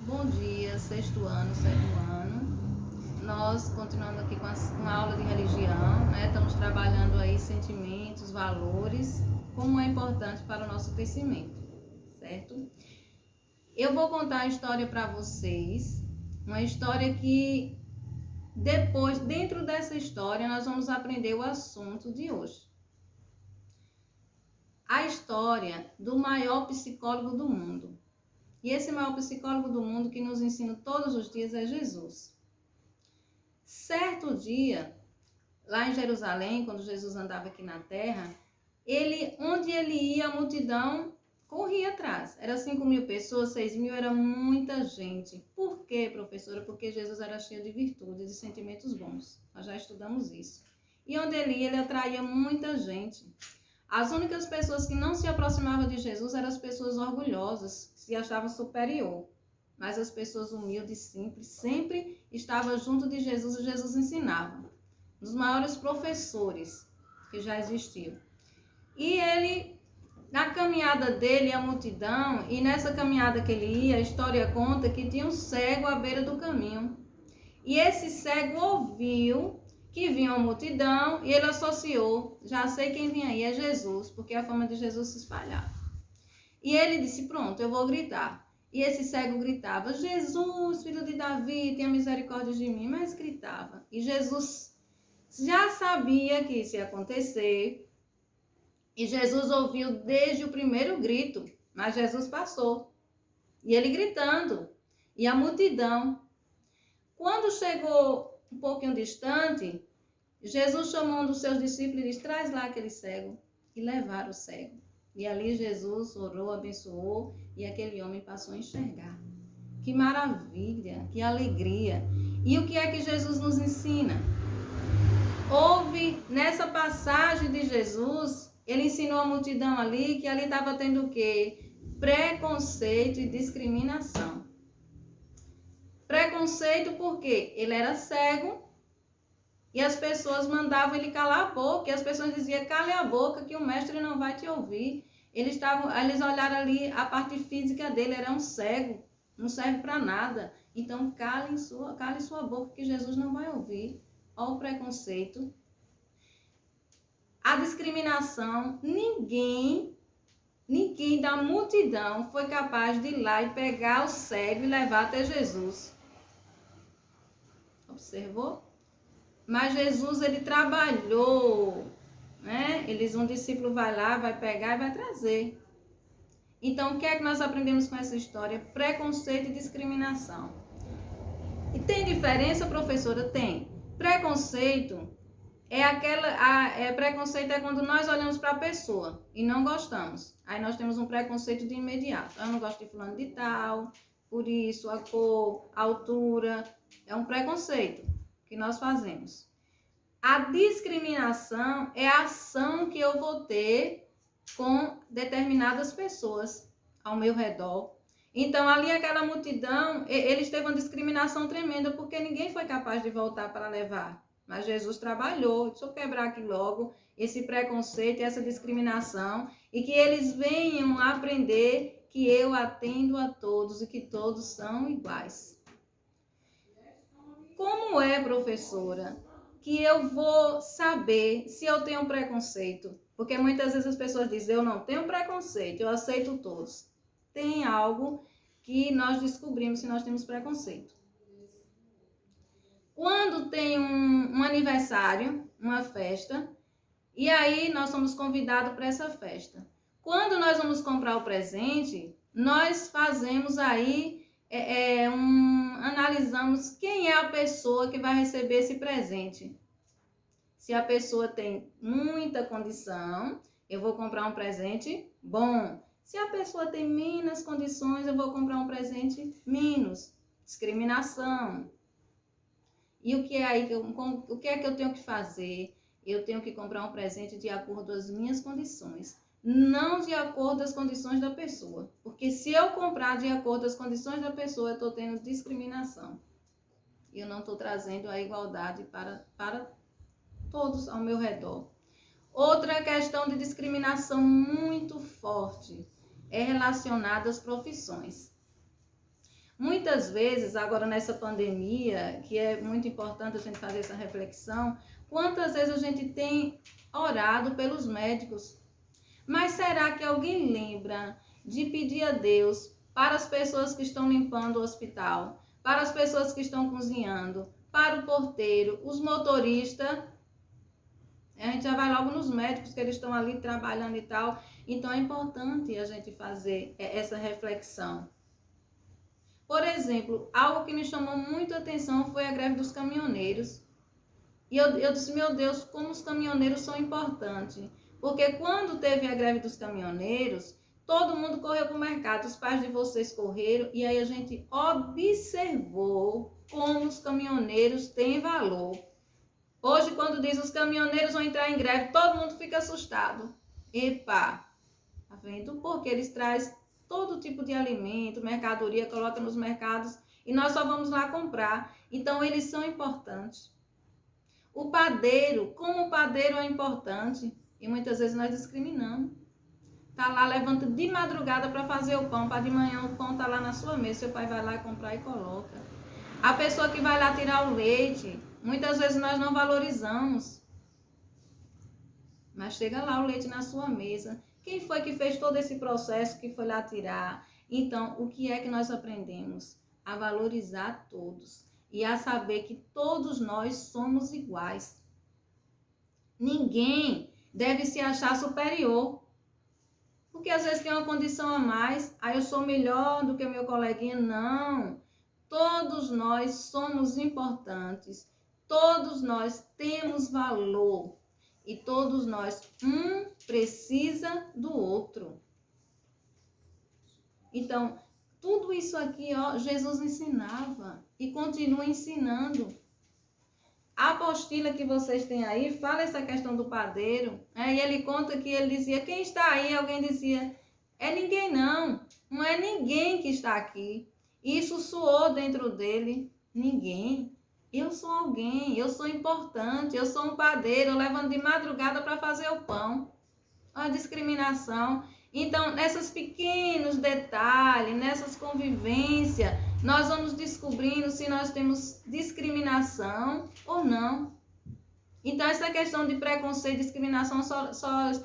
Bom dia, sexto ano, sétimo ano. Nós continuando aqui com uma aula de religião, né? Estamos trabalhando aí sentimentos, valores, como é importante para o nosso crescimento, certo? Eu vou contar a história para vocês, uma história que depois, dentro dessa história, nós vamos aprender o assunto de hoje. A história do maior psicólogo do mundo. E esse maior psicólogo do mundo que nos ensina todos os dias é Jesus. Certo dia, lá em Jerusalém, quando Jesus andava aqui na terra, onde ele ia, a multidão corria atrás. Era 5.000 pessoas, 6.000, era muita gente. Por quê, professora? Porque Jesus era cheio de virtudes e sentimentos bons. Nós já estudamos isso. E onde ele ia, ele atraía muita gente. As únicas pessoas que não se aproximavam de Jesus eram as pessoas orgulhosas, que se achavam superior. Mas as pessoas humildes, simples, sempre estavam junto de Jesus e Jesus ensinava. Um dos maiores professores que já existiu. E ele, na caminhada dele, a multidão, e nessa caminhada que ele ia, a história conta que tinha um cego à beira do caminho. E esse cego ouviu que vinha uma multidão e ele associou, já sei quem vinha aí, é Jesus, porque a fama de Jesus se espalhava. E ele disse, pronto, eu vou gritar. E esse cego gritava, Jesus, filho de Davi, tenha misericórdia de mim, mas gritava. E Jesus já sabia que isso ia acontecer, e Jesus ouviu desde o primeiro grito, mas Jesus passou. E ele gritando, e a multidão. Quando chegou um pouquinho distante, Jesus chamou um dos seus discípulos e disse, traz lá aquele cego. E levaram o cego. E ali Jesus orou, abençoou e aquele homem passou a enxergar. Que maravilha, que alegria. E o que é que Jesus nos ensina? Houve nessa passagem de Jesus, ele ensinou a multidão ali que ali estava tendo o quê? Preconceito e discriminação. Preconceito porque ele era cego e as pessoas mandavam ele calar a boca, e as pessoas diziam, cale a boca que o mestre não vai te ouvir. Eles olharam ali a parte física dele, era um cego, não serve para nada. Então cale sua boca que Jesus não vai ouvir. Olha o preconceito. A discriminação, ninguém da multidão foi capaz de ir lá e pegar o cego e levar até Jesus. Observou? Mas Jesus, ele trabalhou, né? Um discípulo vai lá, vai pegar e vai trazer. Então, o que é que nós aprendemos com essa história? Preconceito e discriminação. E tem diferença, professora? Tem. Preconceito preconceito é quando nós olhamos para a pessoa e não gostamos. Aí nós temos um preconceito de imediato. Eu não gosto de fulano de tal, por isso, a cor, a altura. É um preconceito que nós fazemos. A discriminação é a ação que eu vou ter com determinadas pessoas ao meu redor. Então, ali aquela multidão, eles teve uma discriminação tremenda, porque ninguém foi capaz de voltar para levar. Mas Jesus trabalhou, deixa eu quebrar aqui logo esse preconceito e essa discriminação, e que eles venham aprender que eu atendo a todos e que todos são iguais. Como é, professora, que eu vou saber se eu tenho preconceito? Porque muitas vezes as pessoas dizem, eu não tenho preconceito, eu aceito todos. Tem algo que nós descobrimos se nós temos preconceito. Quando tem um aniversário, uma festa, e aí nós somos convidados para essa festa. Quando nós vamos comprar o presente, nós fazemos aí analisamos quem é a pessoa que vai receber esse presente. Se a pessoa tem muita condição, eu vou comprar um presente bom. Se a pessoa tem menos condições, eu vou comprar um presente menos. Discriminação. E o que é que eu tenho que fazer? Eu tenho que comprar um presente de acordo com as minhas condições, não de acordo com as condições da pessoa. Porque se eu comprar de acordo com as condições da pessoa, eu estou tendo discriminação. E eu não estou trazendo a igualdade para todos ao meu redor. Outra questão de discriminação muito forte é relacionada às profissões. Muitas vezes, agora nessa pandemia, que é muito importante a gente fazer essa reflexão, quantas vezes a gente tem orado pelos médicos? Mas será que alguém lembra de pedir a Deus para as pessoas que estão limpando o hospital, para as pessoas que estão cozinhando, para o porteiro, os motoristas? A gente já vai logo nos médicos, que eles estão ali trabalhando e tal. Então é importante a gente fazer essa reflexão. Por exemplo, algo que me chamou muito a atenção foi a greve dos caminhoneiros. E eu disse, meu Deus, como os caminhoneiros são importantes. Porque quando teve a greve dos caminhoneiros, todo mundo correu para o mercado, os pais de vocês correram, e aí a gente observou como os caminhoneiros têm valor. Hoje, quando diz os caminhoneiros vão entrar em greve, todo mundo fica assustado. Epa, tá vendo? Porque eles trazem todo tipo de alimento, mercadoria, colocam nos mercados e nós só vamos lá comprar. Então, eles são importantes. O padeiro, como o padeiro é importante, e muitas vezes nós discriminamos. Tá lá, levanta de madrugada para fazer o pão, para de manhã o pão tá lá na sua mesa, seu pai vai lá comprar e coloca. A pessoa que vai lá tirar o leite, muitas vezes nós não valorizamos. Mas chega lá o leite na sua mesa. Quem foi que fez todo esse processo que foi lá tirar? Então, o que é que nós aprendemos? A valorizar todos. E a saber que todos nós somos iguais. Ninguém deve se achar superior. Porque às vezes tem uma condição a mais. Aí eu sou melhor do que o meu coleguinha. Não. Todos nós somos importantes. Todos nós temos valor. E todos nós, um precisa do outro. Então, tudo isso aqui, ó, Jesus ensinava e continua ensinando. A apostila que vocês têm aí fala essa questão do padeiro. E ele conta que ele dizia, quem está aí? Alguém dizia, é ninguém não. Não é ninguém que está aqui. Isso soou dentro dele. Ninguém. Eu sou alguém, eu sou importante, eu sou um padeiro, eu levanto de madrugada para fazer o pão. A discriminação. Então, nesses pequenos detalhes, nessas convivências, nós vamos descobrindo se nós temos discriminação ou não. Então, essa questão de preconceito e discriminação só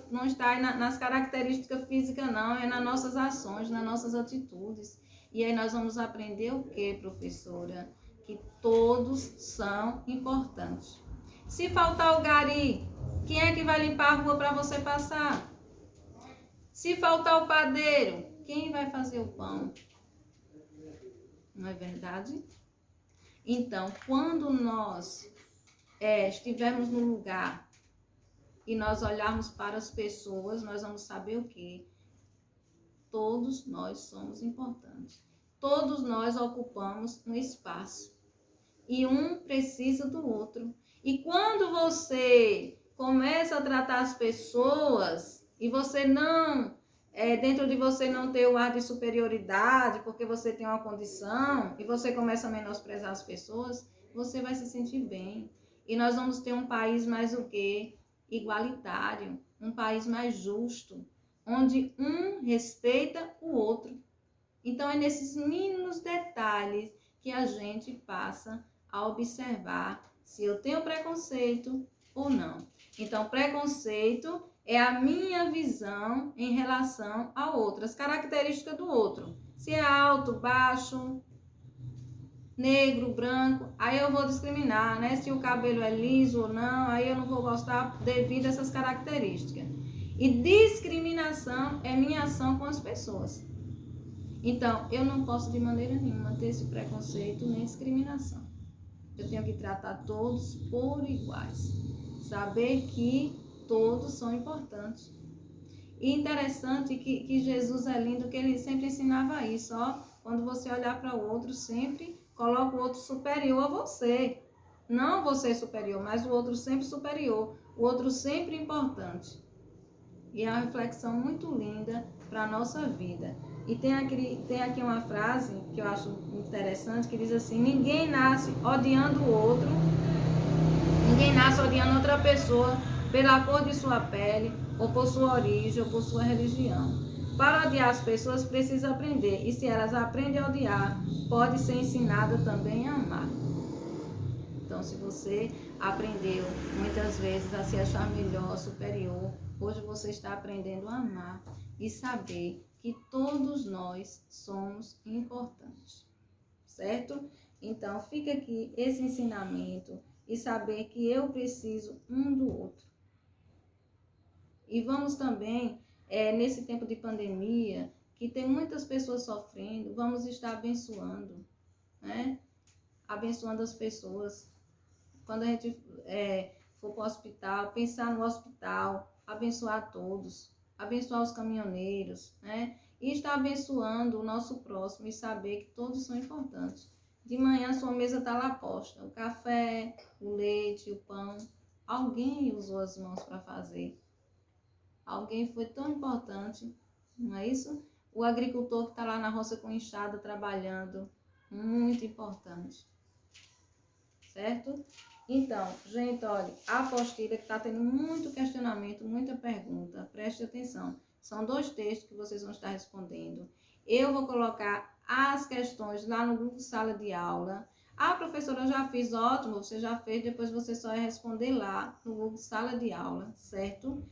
não está aí nas características físicas, não. É nas nossas ações, nas nossas atitudes. E aí nós vamos aprender o quê, professora? Que todos são importantes. Se faltar o gari, quem é que vai limpar a rua para você passar? Se faltar o padeiro, quem vai fazer o pão? Não é verdade? Então, quando nós estivermos no lugar e nós olharmos para as pessoas, nós vamos saber o quê? Todos nós somos importantes. Todos nós ocupamos um espaço. E um precisa do outro. E quando você começa a tratar as pessoas e você não, dentro de você não ter o ar de superioridade, porque você tem uma condição, e você começa a menosprezar as pessoas, você vai se sentir bem. E nós vamos ter um país mais o quê? Igualitário, um país mais justo, onde um respeita o outro. Então é nesses mínimos detalhes que a gente passa a observar se eu tenho preconceito ou não. Então, preconceito é a minha visão em relação a outras características do outro. Se é alto, baixo, negro, branco, aí eu vou discriminar, né? Se o cabelo é liso ou não, aí eu não vou gostar devido a essas características. E discriminação é minha ação com as pessoas. Então, eu não posso de maneira nenhuma ter esse preconceito nem discriminação. Eu tenho que tratar todos por iguais. Saber que todos são importantes. E interessante que Jesus é lindo, que ele sempre ensinava isso, ó. Quando você olhar para o outro, sempre coloca o outro superior a você. Não você superior, mas o outro sempre superior. O outro sempre importante. E é uma reflexão muito linda para a nossa vida. E tem aqui uma frase que eu acho interessante, que diz assim, ninguém nasce odiando o outro, ninguém nasce odiando outra pessoa pela cor de sua pele, ou por sua origem, ou por sua religião. Para odiar as pessoas, precisa aprender. E se elas aprendem a odiar, pode ser ensinada também a amar. Então, se você aprendeu muitas vezes a se achar melhor, superior, hoje você está aprendendo a amar e saber que todos nós somos importantes, certo? Então, fica aqui esse ensinamento e saber que eu preciso um do outro. E vamos também, nesse tempo de pandemia, que tem muitas pessoas sofrendo, vamos estar abençoando, né? Abençoando as pessoas. Quando a gente for para o hospital, pensar no hospital, abençoar todos, abençoar os caminhoneiros, né? E estar abençoando o nosso próximo e saber que todos são importantes. De manhã a sua mesa está lá posta, o café, o leite, o pão. Alguém usou as mãos para fazer. Alguém foi tão importante, não é isso? O agricultor que está lá na roça com enxada trabalhando, muito importante. Certo? Então, gente, olha, a apostila que está tendo muito questionamento, muita pergunta, preste atenção. São 2 textos que vocês vão estar respondendo. Eu vou colocar as questões lá no grupo Sala de Aula. Ah, professora, eu já fiz, ótimo, você já fez, depois você só vai responder lá no grupo Sala de Aula, certo?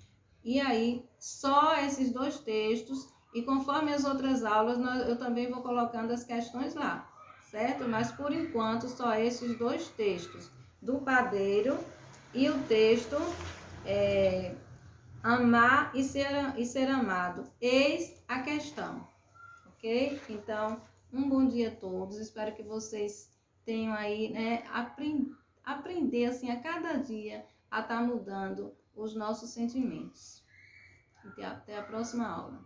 E aí, só esses 2 textos, e conforme as outras aulas, eu também vou colocando as questões lá, certo? Mas por enquanto, só esses 2 textos, do padeiro e o texto amar e ser amado. Eis a questão, ok? Então, um bom dia a todos. Espero que vocês tenham aí, né, aprender assim a cada dia a estar mudando os nossos sentimentos. Até a próxima aula.